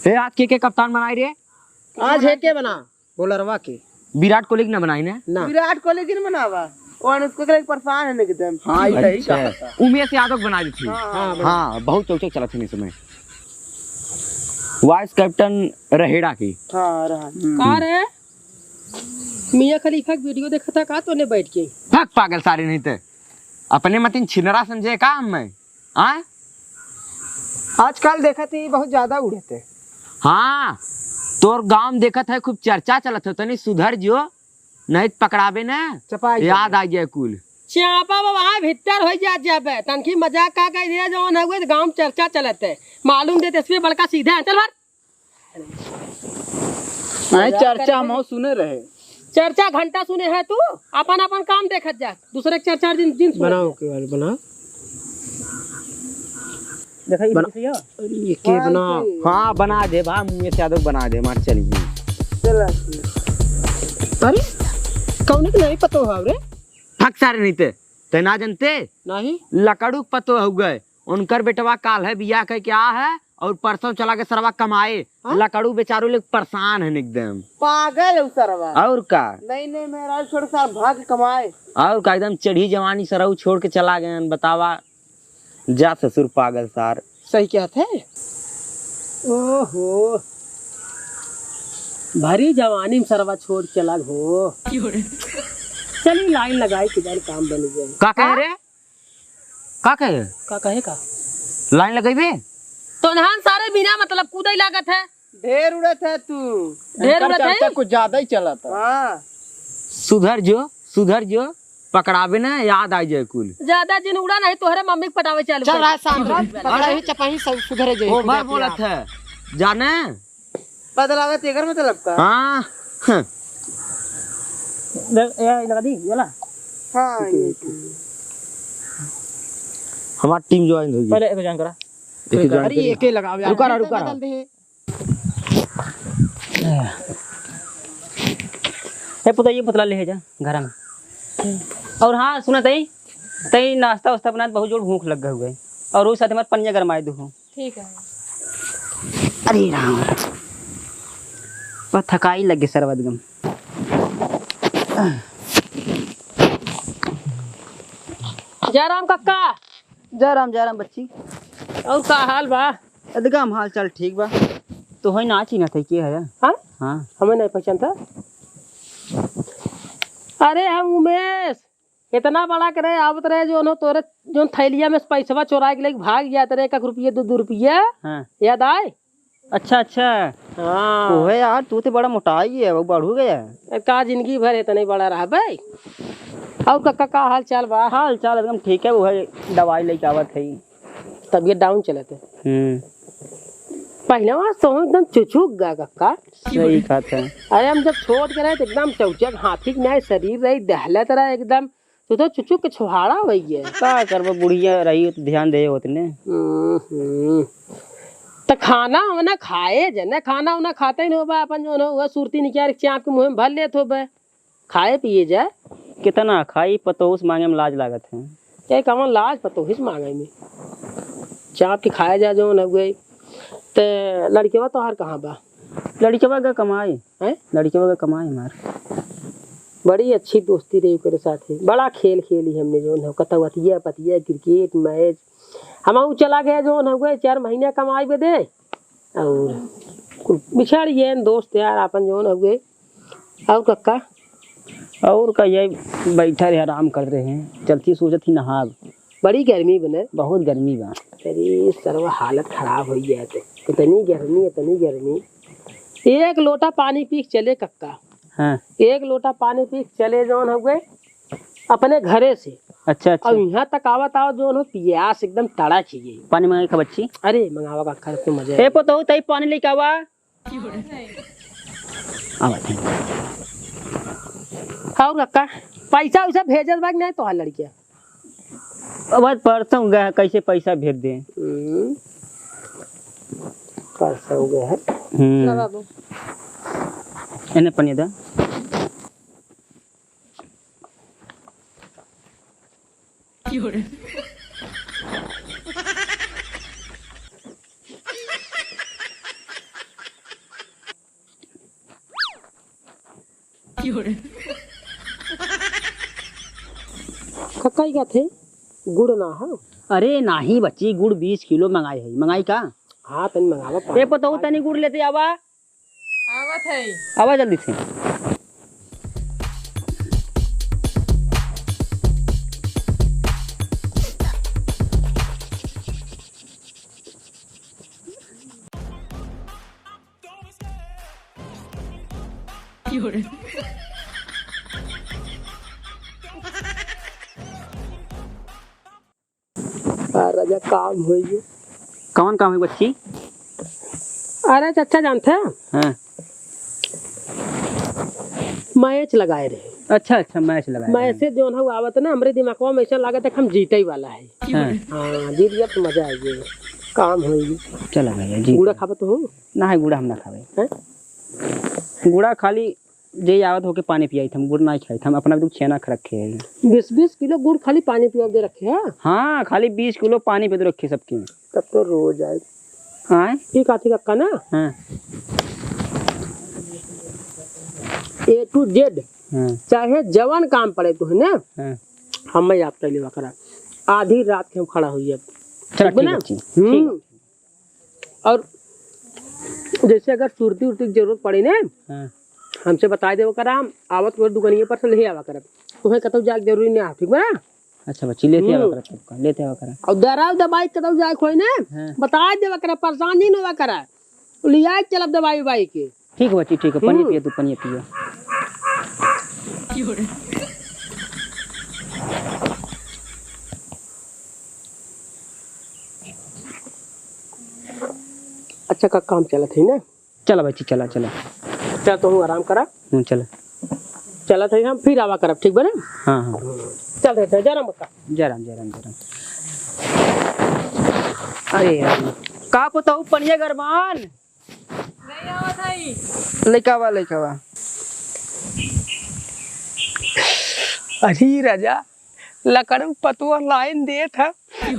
आज के कप्तान बनाई रे? आज है के बना बोलरवा के विराट कोहली ने बनाई ना? विराट कोहली की बनावा और उसको के परेशान है एकदम। हां यही कहा उमेश यादव बना दी थी। हां बहुत चौचक चला थे इसमें। वाइस कैप्टन रहेड़ा की। हां रहा का रे मियां खलीफा की वीडियो देखा था का तूने बैठ के? भाग पागल सारे नहीं थे अपने मतिन छिनरा समझे का हम में। हां आजकल देखा थी बहुत ज्यादा उड़े थे। हाँ तोर गांव देखत है खूब चर्चा चलत है तनी सुधर जियो नहीं पकड़ाबे ना याद आ गया कुल चापा वहां भीतर हो जा जाबे तनकी मजाक का कह दिया जवन है गांव चर्चा चलत है मालूम दे तेरे बड़का सीधा है चल भर चर्चा हम सुने रहे चर्चा घंटा सुने है तू अपन अपन काम देखत जा दूसरे चर्चा दिन बनाओ के वाले बना देखा ये के बना। हाँ बना दे भा मुझे यादव बना दे मार चलिए चल अरे कौन के नहीं पतो है रे फक सारे नहीं ते ना जानते नहीं लकड़ू पतो हो गए उनकर बेटवा काल है बिया कह क्या है और परसों चला के सरवा कमाए लकड़ू बेचारू लोग परेशान है एकदम पागल है सरवा और का नहीं मेरा छोड़ साल भाग कमाए और का एकदम चढ़ी जवानी सरऊ छोड़ के चला गए बतावा जा ससुर पागल सार सही क्या थे। ओहो भारी जवानी में सरवा छोड़ चला हो चलिए लाइन लगाई किधर काम बन गया का कह रे का कहे का लाइन लगाइबे तो नहान सारे बिना मतलब कूदई लागत है ढेर उड़त है तू ढेर उड़त है कुछ ज्यादा ही चला था। हां सुधर जो पकड़ाबे ना याद आ जाए कुल ज्यादा दिन उड़ा नहीं तोहरे मम्मी के पटावे चालू चल रहा शाम अरे चपाही सब सुधरे जाए मैं बोलत है जाने पता लगा तेगर मतलब का। हां ये लगा दी वाला। हां ये हमारी टीम ज्वाइन होगी पहले ज्वाइन करा अरे एक ही लगाओ यार रुका ए पुता ये पुतला ले जा घर में। और हाँ सुना तई नाश्ता वास्ता बना बहुत जोर भूख लग हुआ है और उस साथ हमारे पनिया गरमाए दो। ठीक है। अरे राम पर थकाई लगे सरवदगम जयराम कक्का जयराम बच्ची और का हाल बा? अदगम हाल चाल ठीक बा तो है ना चिन्ह थे के है। हाँ हाँ हमें नहीं पहचानता। अरे हम उमेश इतना बड़ा करे आवत रहे जो नो तोरे जो थैलिया में पैसा चोरा के लेके भाग गया तेरे 1 रुपये 2 रुपये। हाँ याद आए? अच्छा हाँ ओहे यार तू तो बड़ा मोटा ही है वो बढ़ गया का जिंदगी भर इतना बड़ा रहा भाई। और कक्का का हाल चाल बा? हाल चाल एकदम ठीक है वो है दवाई लेके आवत है तबीयत डाउन चलत है। पहले वहाँ तो एकदम चुचुक गा कक्का सही बात है। अरे हम जब छोड़ के रहे तो एकदम चौचक हाथी के न्याय शरीर रही दहलत रहा एकदम तो चुचुक के छुहाड़ा हो गया का करबो बुढ़िया रही तो ध्यान दे होतने। तो खाना होना खाए जने खाना होना खाते ही नहीं हो अपन जो ना हुआ सुरती निकाल के चाप के मुंह में भर लेत हो बे खाए पिए जाए कितना खाई पतोस मांगे में लाज लागत है क्या कमन लाज पतोहिस मांगे में चाप के खाए जा जो न गए तो लड़केवा तो हर कहाँ बा? लड़केवा का कमाई है लड़केवा का कमाई मार बड़ी अच्छी दोस्ती रही करे साथ ही बड़ा खेल खेली हमने जो न कतवतिया पतिया क्रिकेट मैच हम चला गया जो न हुए 4 महीने कमाई पे दे और बिछड़ गए दोस्त यार अपन जो न हुए। और कक्का और का ये बैठा रहे आराम कर रहे हैं चलती सोचत ही नहा बड़ी गर्मी बने बहुत गर्मी बा तेरी सर्व हालत खराब हो गया थे इतनी गर्मी 1 लोटा पानी पी चले कक्का। हाँ 1 लोटा पानी पी चले जो हो गए अपने घरे से। अच्छा और यहाँ तक आवत आओ जो प्यास एकदम तड़ा खिए पानी मंगाए का बच्ची। अरे मंगावा कक्का तो मजा ए पतो तई पानी लेके आवा और कक्का पैसा वैसा भेजल बा नहीं तो लड़किया अब परसों गए कैसे पैसा भेज दे परसों गए है बाबू एने पनी दा कक्का का थे गुड़ ना हो। अरे नाही बच्ची, गुड़ 20 किलो मंगाई है। मंगाई का? हाँ तनी मंगावा ये पता हो तनी गुड़ लेते आवा। आवत है। आवा जल्दी से। राजा काम हो गयो। कौन काम है बच्ची? अरे चाचा जानते हैं हाँ। मैच लगाए रहे। अच्छा अच्छा, मैच लगाया। मैच से जो है आवत ना हमरे दिमाग में ऐसा लगा था हम जीते ही वाला है। हाँ। हाँ जीत गया तो मजा आएगी। काम होगी। चला गया जी। गुड़ा खावा तो हो ना है गुड़ा हम ना खावे। हैं? गुड़ा खाली जे आवत होके पानी पियाई थम, गुड़ ना खाई थम। अपना भी छेना ख रखे है। 20-20 किलो गुड़ खाली पानी पिया दे रखे हैं। हाँ खाली 20 किलो पानी पे तो रखे सबके। तब तो रोज आए। हाँ ये काथी कक्का ना हाँ A to Z हाँ चाहे जवान काम पड़े तो है ना हाँ। हम मैं आप लेवा करा आधी रात के हम खड़ा हुई अब। चलो ठीक है ना? ठीक है, ठीक है। और जैसे अगर सुरती उर्ती की जरूरत पड़ी ना हाँ। हमसे बता देव करा हम आवत को दुकानिए पर से ले आवा करब तुम्हें कतौ जाए जरूरी नहीं आ ठीक बा। अच्छा बच्ची लेते आवा करा सबका, लेते आवा करा। और दराव दवाई कतौ जाए कोई ना हाँ। बता देवा करा परेशानी न होवा करा लिया चलब दवाई बाई के। ठीक है बच्ची, ठीक है। पनिया पिए तू, पनिया पिए। अच्छा का काम चला थी ना। चला बच्ची, चला चला। चल तो आराम करा। चला चला थे हम फिर आवा करब ठीक बा ना। हाँ हाँ। चल रहे थे जरा मक्का जराम जराम जराम। अरे यार का पता हूँ पनिया गरमान नहीं आवत है। लइकावा लइकावा। अरे राजा लकड़ू पतुआ लाइन दे था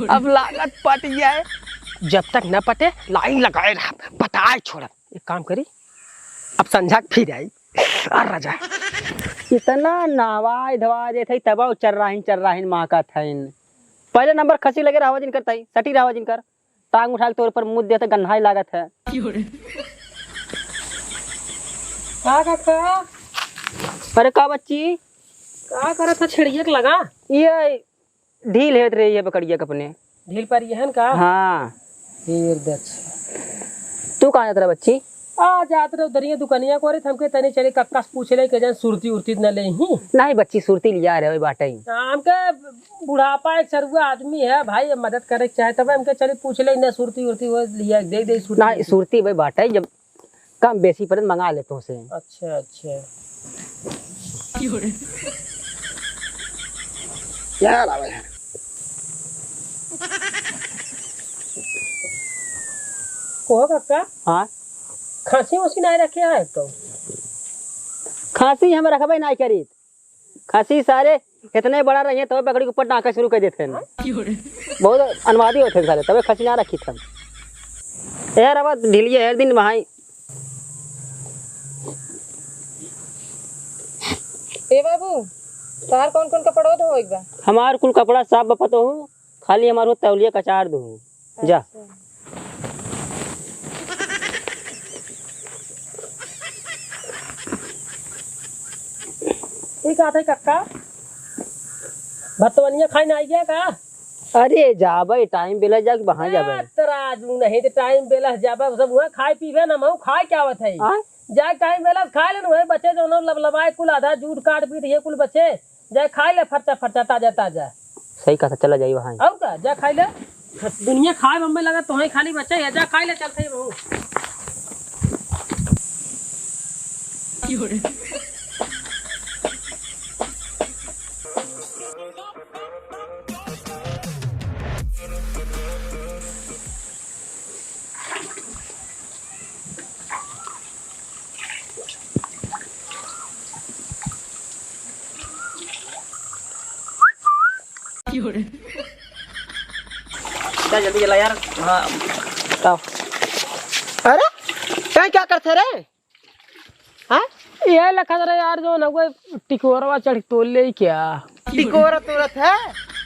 अब लागत पट गया है। जब तक न पटे लाइन लगाए रहा पटाए छोड़ा। एक काम करी अब संझा के फिर आई और राजा इतना नहवाई धवा दे थे तब चर रही माँ का थैन। पहले नंबर खसी लगे रहा जिनकर तई सटी रहा जिनकर टांग उठा के तौर पर मुद देते गन्हाई लागत है। अरे का बच्ची का करा था छिड़िए के लगा ये ढील है रही है बकड़िया अपने ढील पर यहन का। हाँ। फिर दच तू कहाँ जाता बच्ची? आ जात रहे उधरिया दुकानिया को रे हमके तनी चले कक्का से पूछ ले के जन सुरती उरती न ले ही नहीं बच्ची सुरती लिया रहे बाटे ही। हमके बुढ़ापा एक सरुआ आदमी है भाई मदद करे चाहे तब हमके चले पूछ ले न सुरती उरती हो लिया दे दे सुरती। नहीं सुरती भाई बाटे जब कम बेसी पर मंगा लेते से। अच्छा अच्छा यार आवा यार। को कक्का हाँ खांसी वासी नहीं रखे है तो खांसी हम रखबे नहीं करी। खांसी सारे इतने बड़ा रही तब बकरी के ऊपर डाका शुरू कर देते हैं। बहुत अनवादी होते सारे तब खांसी ना रखी थम यार। अब ढीलिए हर दिन भाई। ए बाबू तार कौन कौन कपड़ा धो एक बार। हमार कुल कपड़ा साफ बपत हो खाली हमारो तौलिया कचार दो जा। ठीक है कक्का भतवनिया खाई ना आई गया का। अरे जाबे टाइम बेला जा वहां जाबे तराजू नहीं तो टाइम बेला जाबे सब वहां खाए पीवे ना महू खाए क्या आवत है जाए टाइम बेला खा ले वही बच्चे जो लबलबाए कुल आधा जूट काट पीट ये कुल बच्चे जाए खा ले फरता फरता ताजा ताजा। सही कहा चला जाई वहां। और का जा खाई ले दुनिया खाए बम्बे लगा तो ही खाली बच्चे है जा खाई ले चलते ही महू। चल जल्दी चला यार। हाँ अरे क्या करते रे हाँ ये लखा रहा यार जो ना कोई टिकोरवा चढ़ तोल ले क्या टिकोरा तुरत है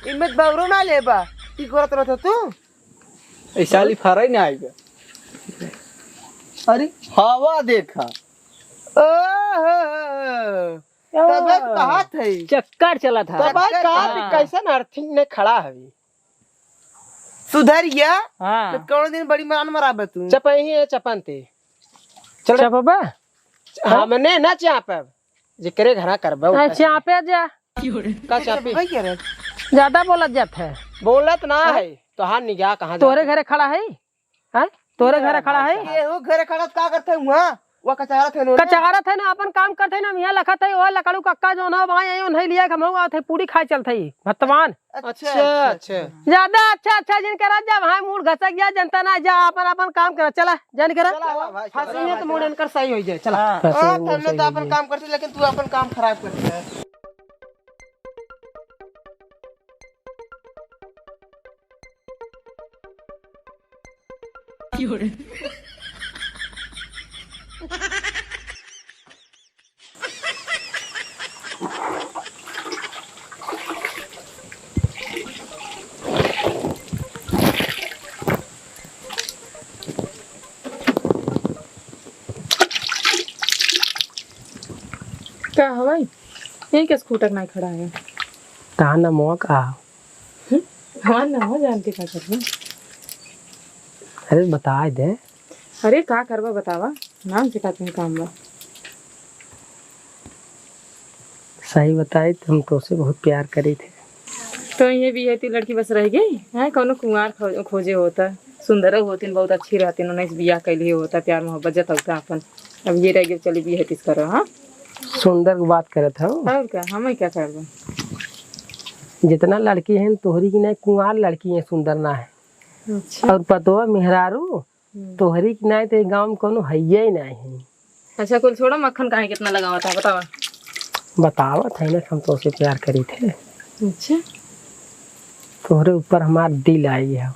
इनमें बबरू ना लेबा टिकोरा तुरत है तू ऐसा ली फरा ही नहीं आएगा। अरे हवा देखा तब कहा थे चक्कर चला था। तो भाई कहा कैसे न अर्थिंग ने खड़ा है सुधरिया हाँ तो कौन दिन बड़ी मान मराबे तू चपही है चपनते चल चपबा हमने ना चापब जिकरे घरा करबा चापे जा का चापी भाई क्या रे ज्यादा बोलत जात है बोलत ना है तो हाँ निगाह कहाँ तोरे घरे खड़ा है हैं तोरे घरे खड़ा है ये वो घर खड़ा का करते वहां वो कचारा थे नोने कचारा थे ना अपन काम करते ना यहाँ लखा थे वो लकड़ू कक्का जो ना वहाँ आयो नहीं लिया हम लोग थे पूरी खाए चलते ही भत्तमान अच्छा ज्यादा अच्छा जिन करा जा वहाँ मूड घसक गया जनता ना जा अपन अपन काम करा चला जान करा फांसी में तो मूड इनकर सही हो जाए चला हमने तो अपन काम करते लेकिन तू अपन काम खराब करते है क्या है भाई यही क्या स्कूटर नहीं खड़ा है कहा ना मौका हाँ ना हो जानती क्या करना। अरे बता दे अरे का करवा बतावा नाम सिखाते हैं काम में सही बताए तुम तो उसे बहुत प्यार करी थे तो ये भी है ती लड़की बस रह गई है कौनो कुंवार खोजे होता सुंदर होती बहुत अच्छी रहती उन्होंने बियाह कैली होता प्यार मोहब्बत जतवता अपन अब ये रह गई चली भी है तीस करो हाँ सुंदर की बात करे था और क्या हमें क्या कर दो जितना लड़की है तोहरी की नहीं कुंवार लड़की है सुंदर ना है अच्छा और पतोआ मेहरारू तोहरी की नहीं तो गाँव में कोनो है ही नहीं है अच्छा कुल छोड़ो मक्खन काहे कितना लगा हुआ था बतावा बतावत है ना हम तो उसे प्यार करी थे अच्छा तोहरे ऊपर हमार दिल आई है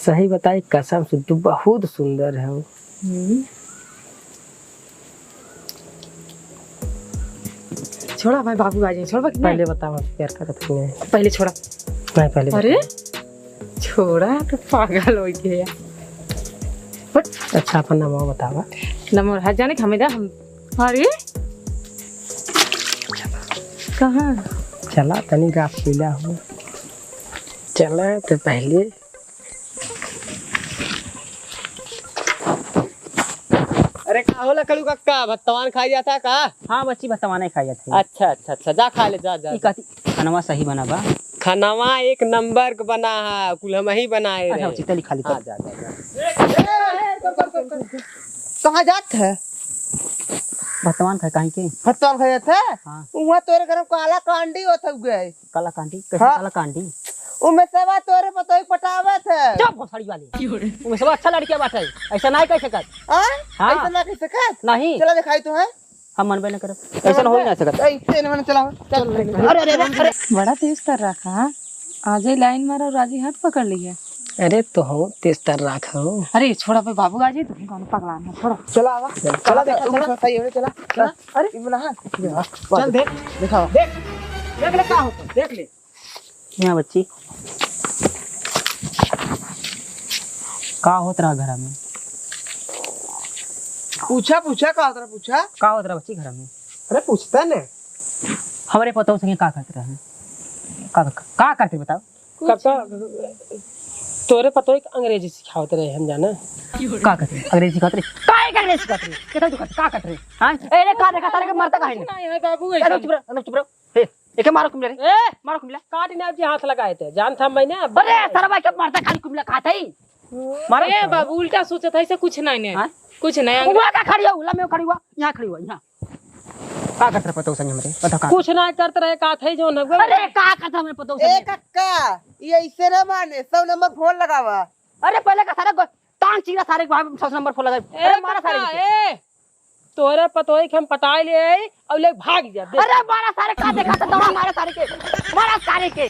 सही बताई कसम से तू बहुत सुंदर है छोड़ा भाई बाबू आ जाए छोड़ पहले बताओ प्यार करत कि नहीं पहले छोड़ा नहीं पहले अरे छोड़ा तो पागल हो गया अच्छा अपन नाम बतावा नंबर हाथ जाने हमें हम अरे कहाँ चला तनी गाफ पीला हो चला तो पहले अरे का होला कलू कक्का भत्तवान खाई जाता का? हाँ बच्ची भत्तवान ही खाई जाती है। अच्छा जा खा ले जा खाना सही बना बा खानावा एक नंबर का बना है कुल हम ही बनाए अच्छा चितली खाली हाँ, जा कहाँ जात है भत्तवान खाए काहे के भत्तवान खा जात है हाँ वहाँ तोरे घर में काला कांडी होत गए काला कांडी कैसे हाँ। काला कांडी उमे सेवा तोरे पतोई पटावत है चुप भोसड़ी वाली उमे सब अच्छा लड़कियां बाटे ऐसा नहीं कह सकत हां ऐसा ना कह सकत नहीं चला दिखाई तो है हम मनबे न करब ऐसा हो ही ना सकत ऐसे न चला चल अरे बड़ा तेज कर रखा है आज ही लाइन मारा और राजी हाथ पकड़ लिया अरे तो हो तेज तर रखो अरे छोड़ा भाई बाबू आज ही तुम कौन पगलाना छोड़ा चला आवा चला देखा सही है चला अरे इमला हां चल देख दिखाओ देख ले का होता देख ले यहाँ बच्ची का होत रहा घर में पूछा का होता पूछा का होत रहा बच्ची घर में अरे पूछता ने हमारे पतों संगे का करते रहे का करते बताओ कक्का तोरे पतो एक अंग्रेजी सिखावत रहे हम जाना का करते अंग्रेजी सिखाते रहे काय का अंग्रेजी सिखाते रहे कितना दुखत का करते रहे हां ए का देखा तारे के मरता काहे नहीं है बाबू अरे चुप रहो हे एके मारो कुमले रे ए मारो कुमले काट ने जी हाथ लगाए थे जान था मैंने अरे सारा भाई के मारता खाली कुमले खाता ही मारो ए बाबू उल्टा सोचा था ऐसा कुछ नहीं ने कुछ नहीं हुआ का खड़ी हुआ में खड़ी हुआ यहां खड़ी हुआ यहां का करते पतो संगे हमरे बता का कुछ ना करते रहे का थे जो न अरे का करता हमें पतो संगे ए कक्का ये ऐसे ना माने 100 नंबर फोन लगावा अरे पहले का सारा टांग चीरा सारे भाई 100 नंबर फोन लगा अरे मारा सारे ए तोरे पतो के हम पटाई ले और ले भाग जा अरे मारा सारे का देखा तो दवा मारा सारे के मारा सारे के